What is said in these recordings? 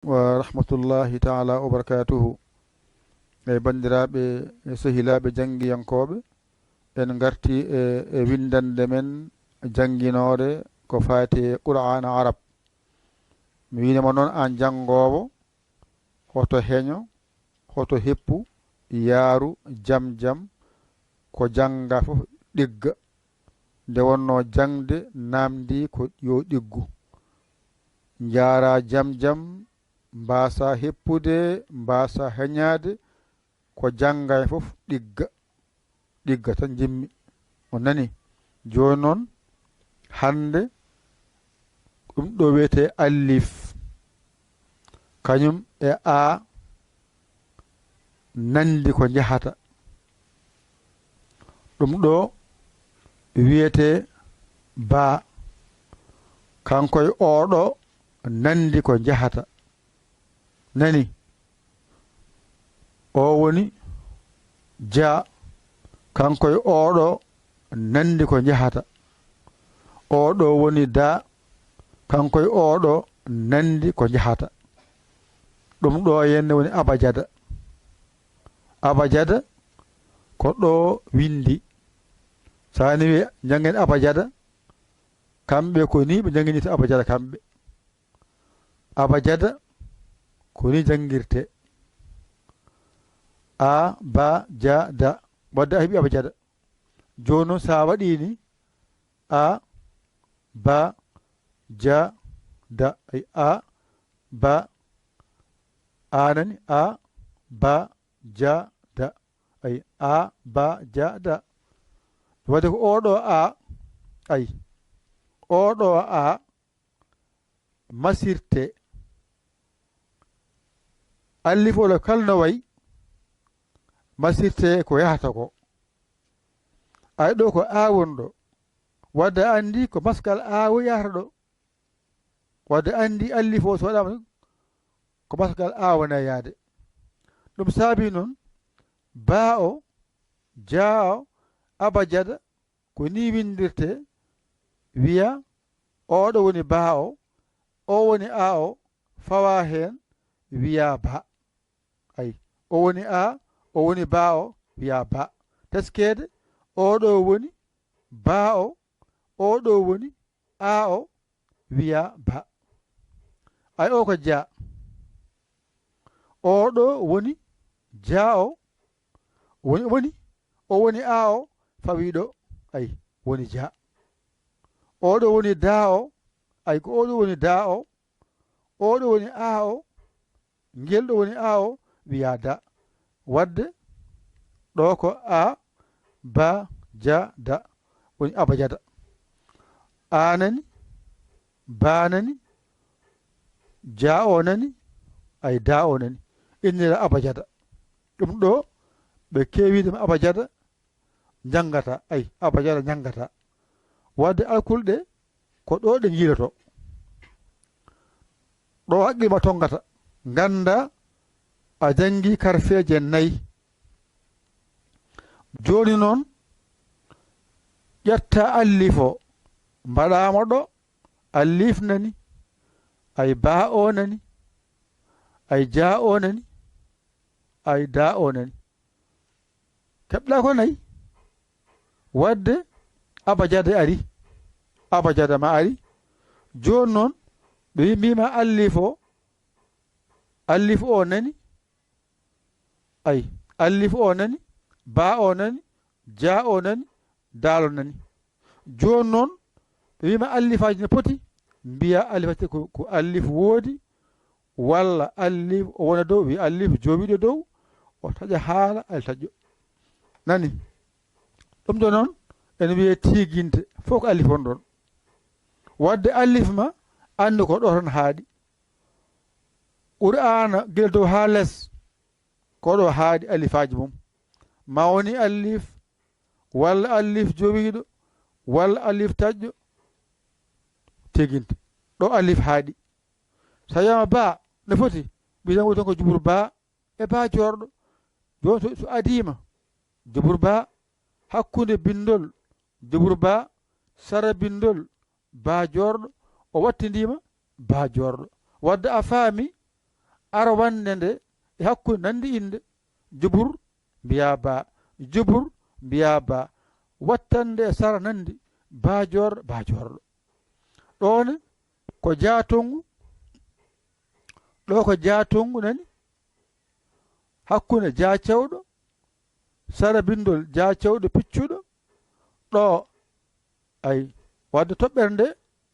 wa rahmatullahi taala wa barakatuhu. Bandiraɓe e sehilaɓe janggiyankoɓe en garti e windande men jangguinore ko fati qur'ana arab. Mi winima noon an jangowo hoto heño hoto heppu yaaru jam jam ko janga fof ɗigga nde wonno jangde namdi ko yo ɗiggu jaara jam jam mbasa heppude mbasa heñade ko janga e fof ɗigga tan jimmi on nani joni noon hande ɗum ɗo wiyete alif kañum e a nandi ko jahata ɗum ɗo wiyete ba kankoye oɗo nandi ko jahata nani o woni ja kankoye oɗo nandi ko jahata oɗo woni da kankoye oɗo nandi ko jahata ɗum ɗo henne woni abajada abajada ko ɗo windi sani wi jangen abajada kamɓe ko ni ɓe janginita abajada kamɓe abajada ko ni jangirte a ba ja da wadde a heeɓi abajada joni noon sa waɗini a ba ja da ay a ba anani a ba ja da ay a ba ja da wadde ko oɗo a ay oɗo a masirte allifolo kalno wayi masirte ko yahata ko ay ɗo ko a woni ɗo wadde andi ko maskal a wo yahata ɗo wadde andi allifo so waɗama ko maskal a wona yaade ɗum saabi noon ba o ja o abajada ko ni windirte wiya oɗo woni ba o woni a o fawa hen wiya ba ay o woni a o woni ba o wiya ba teskede oɗo woni ba o oɗo woni a o wiya ba ay o ko ja oɗo woni ja o woni o woni a o fawiɗo ay woni ja oɗo woni da o ay ko oɗo woni da o oɗo woni a o ngel ɗo woni a o wiya da wadde ɗo ko a ba ja da woni abajada a nani ba nani ja o nani ay da o nani innira abajada ɗum ɗo ɓe kewidema abajada jangata ay abajada jangata wadde alkulɗe ko ɗo ɗe jiiloto ɗo haqqima tongata ganda a jangi karfeje nayyi joni noon ƴetta allif o mbaɗama ɗo allif nani ay ba o nani ay ja o nani ay da o nani keɓɗa ko nayi wadde abajada ari abajada ma ari joni noon ɓe mbima allif o nani ay allif o nani ba o nani ja o nani dalo nani joni noon ɓe wima allifaji ne poti mbiya allifaji ko allif woodi walla allif o wona dow wi allif jowiɗo dow o taƴa haala ali taƴƴo nani ɗum ɗo noon ene wiye tiginte fof ko allif won ɗon wadde allif ma andi ko ɗo tan haaɗi qur'ana gila dow ha less ko ɗo haaɗi allifaji mum ma woni allif walla allif jowiɗo walla allif taƴƴo tiginte ɗo allif haaɗi so yama ba ne foti mbitan woton ko jubur ba e ba jorɗo joni so adima jubur ba hakkude bindol jubur ba sara bindol ba jorɗo o wattidima ba jorɗo wadde a faami ara wande nde e hakkunde nandi inde jubur mbiya ba jubur mbiya ba wattande e sara nandi bajorɗo bajorɗo ɗone ko jatongu ɗo ko jatongu nani hakkunde jacewɗo sara bindol jacewɗo piccuɗo ɗo ay wadde toɓɓere nde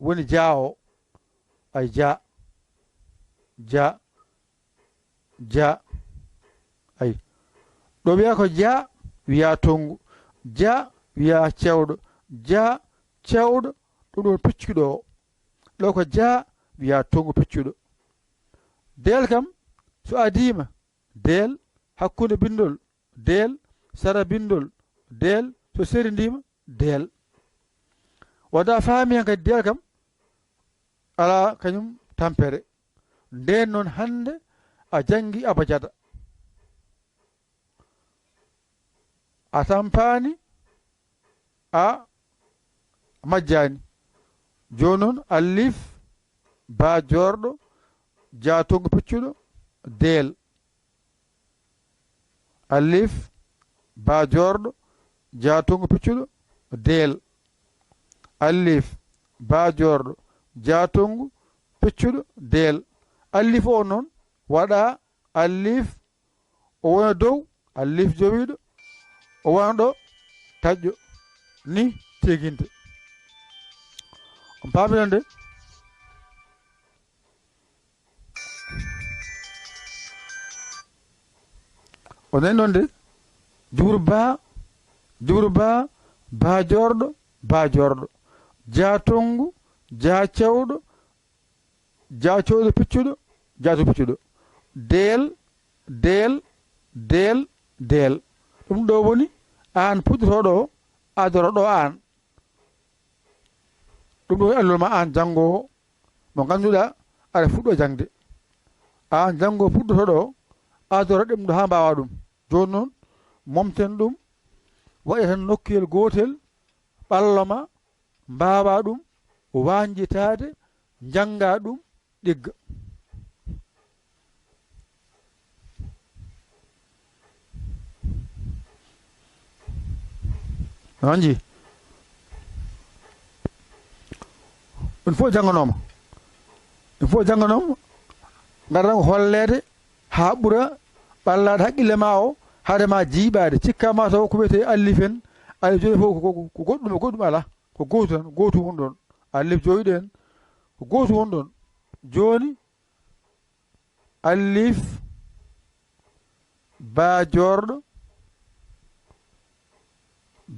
woni jaawo ay ja ay ɗo wiya ko ja wiya tongu ja wiya cewɗo ja cewɗo ɗum ɗon piccuɗo o ɗo ko ja wiya tongu piccuɗo del kam so adima del hakkunde bindol del sara bindol del so serindima del wada faami hen kadi del kam ala kañum tampere nden noon hande a jangi abajada a tampani a majjani joni noon alif ba jorɗo jatongo piccuɗo del alif ba jorɗo jatongo piccuɗo del alif ba jorɗo jatongo piccuɗo del alif o noon waɗa alif o wona dow alif jowiɗo o wona ɗo taƴƴo ni teginte on paamiɗon de o nani noon de jubru ba jorɗo jatongu jacewɗo piccuɗo jato piccuɗo del ɗum ɗo woni an puɗɗotoɗo o adoroɗo an ɗum ɗo woni allol ma an janngowo mo ganduɗa aɗa fuɗɗo jangde an janngowo puɗɗotoɗo o adoroɗe ɗum ɗo ha mbawa ɗum joni noon momten ɗum waɗe tan nokkuyel gotel ɓalloma mbawa ɗum wanjitade janga ɗum ɗigga anji ɗum fof jannganoma gadaɗan hollede ha ɓuura ɓallade haqqille ma o haadema jiiɓade cikkama taw ko wiyete allif en alif joyi fof ko goɗɗum ala ko gotu tan gotu woni ɗon alif joyiɗo en ko gotu woni ɗon joni alif ba jorɗo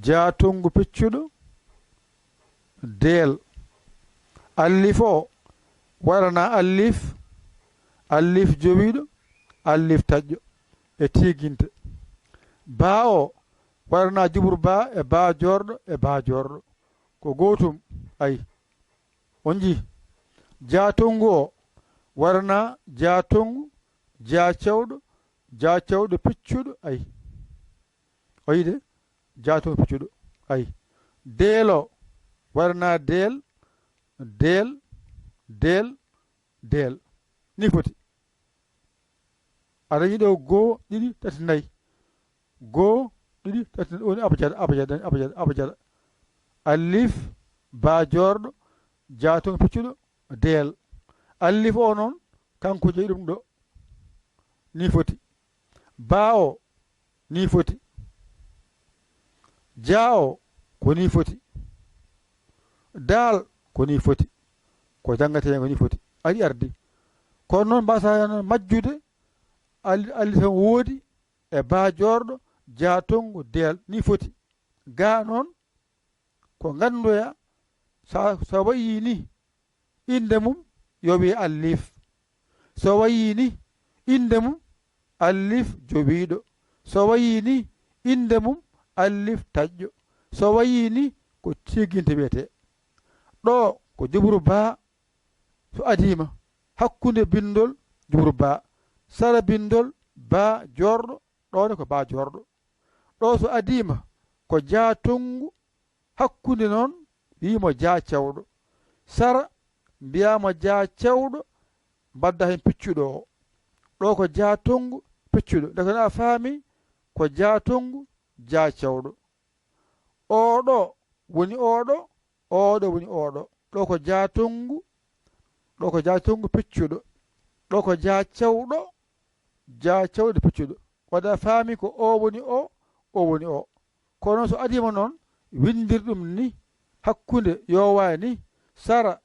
jatongu piccuɗo del alif o warana alif jowiɗo alif taƴƴo e tiginte ba o warana jubur ba e ba jorɗo ko gotum ay on ji jatongu o warana jatongu jacewɗo piccuɗo ay o yide jatongu piccuɗo ay del o warana del ni foti aɗa yiɗo goo ɗiɗi tati nayyi goo ɗiɗi tati woni abajada alif ba jorɗo jatongo piccuɗo del alif o noon kanko jeyi ɗum ɗo ni foti ba o ni foti ja o ko ni foti dal ko ni foti ko jangate hen ko ni foti ari ardi kono noon mbasa majjude alif hen woodi e ba jorɗo jatongo del ni foti ga noon ko gandoya so wayi ni inde mum yo wiye alif so wayi ni inde mum alif jowiɗo so wayi ni inde mum alif taƴƴo so wayi ni ko tiginte wiyete ɗo ko jubru ba so adima hakkunde bindol jubru ba sara bindol ba jorɗo ɗone ko ba jorɗo ɗo so adima ko jatongu hakkunde noon wimo ja cewɗo sara mbiyamo ja cewɗo mbadda hen piccuɗo o ɗo ko jaatongu peccuɗo daga na faami ko jaatongu jaacawɗo oɗo woni oɗo oɗo woni oɗo ɗo ko jaatongu peccuɗo ɗo ko jaacawɗo peccuɗo waɗa faami ko o woni o woni o kono noon so adima noon windirɗum ni hakkunde yowani sara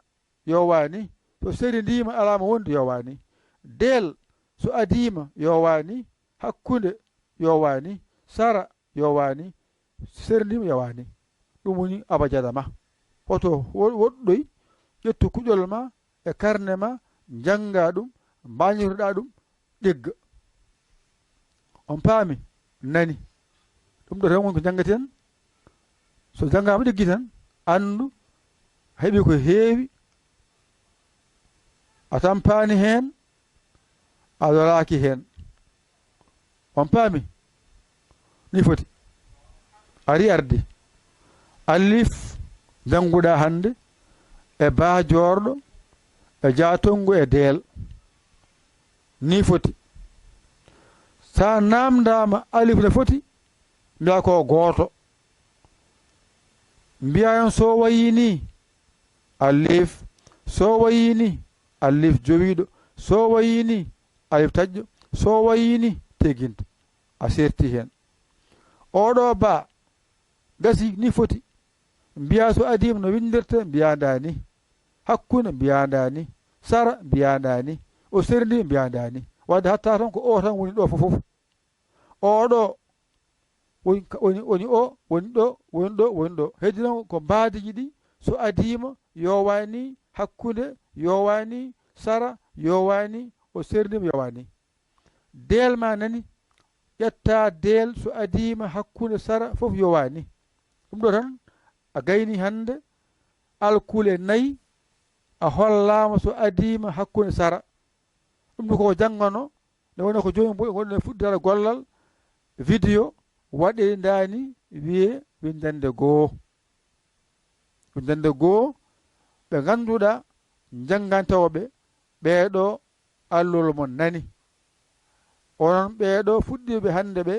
yowani so serindima alama wonde yowani del so adima yowani hakkunde yowani sara yowani serindima yowani ɗum woni abajada ma hoto woɗɗoy ƴettu kuƴol ma e karne ma janga ɗum mbañirɗa ɗum ɗigga on paami nani ɗum ɗo tan woni ko jangaten so janngama ɗiggi tan anndu heɓi ko heewi a tampani heen a loraki heen on paami ni foti ari arde alif jannguɗa hannde e baajorɗo e jaatongu e deel ni foti sa namdama alif ne foti mbiya ko gooto mbiya en so wayini alif so wayini alif jowiɗo so wayini alif taƴƴo so wayini teginta a serti hen oɗo ba gasi ni foti mbiya so adima no windirta mbiyandani hakkunde mbiyandani sara mbiyandani o serndi mbiyandani wadde hatta tan ko o tan woni ɗo fof oɗo woni o woni ɗo woni ɗo woni ɗo heddi noon ko mbaadiji ɗi so adima yowani hakkunde yowani sara yowani o serdima yowani del ma nani ƴetta del so adima hakkunde sara fof yowani ɗum ɗo tan a gayni hande alkule nayyi a hollama so adima hakkunde sara ɗum ɗo koko janggano nde woni ko joni gonɗen fuɗɗitade gollal vidéo waɗe dani wiye winndande goo ɓe ganduɗa jangantawoɓe ɓeeɗo allol mon nani onon ɓeeɗo fuɗɗiɓe hande ɓe